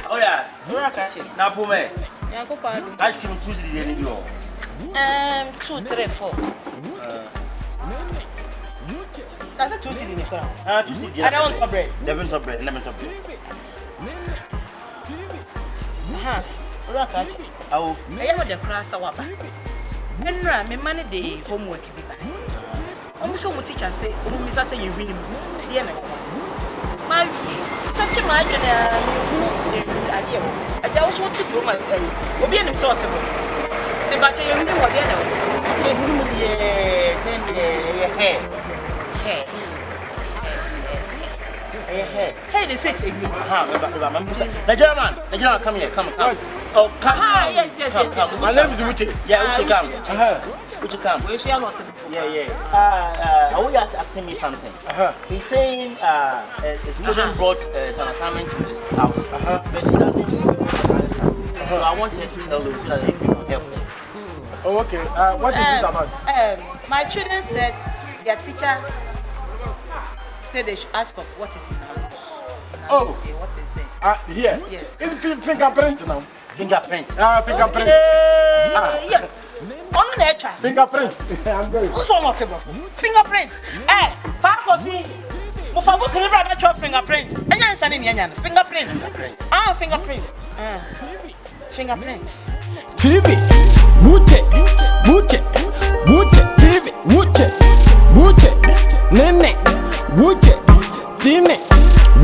Oh yeah. Now pull me. Ice cream Tuesday in you. 2, 3, 4. That's 2 cedi in the car. 2 cedi. I don't want bread. 11 top bread. Oh, I am the class. And my money day homework. I'm sure what teacher say, Miss say you win. My such a margin, idea. I just want to do myself. We'll be in the sort of the batch you know what Hey, they said, Nigerian, come here, come. Oh, come. Yes. My name is Uche. Yeah, Uche, come. Uche, come. We share not. Yeah. I want you asking me something. He's saying his children brought some assignment to the house, but she doesn't answer. So I wanted to tell you so that if you can help me. Oh, okay. What is this about? My children said their teacher said they should ask of what is in our house. Oh, what is there? Here. Yes. It's fingerprint now. Fingerprint. Fingerprint. Yes. On the nature. Fingerprint. I'm very Who's on what about? Fingerprint. Park of me. Mufabo to never about your fingerprint. And you're sending Yanyan. Fingerprint. Fingerprint. Fingerprint. TV. Wuche. TV. Wuche. Nene. Wuche.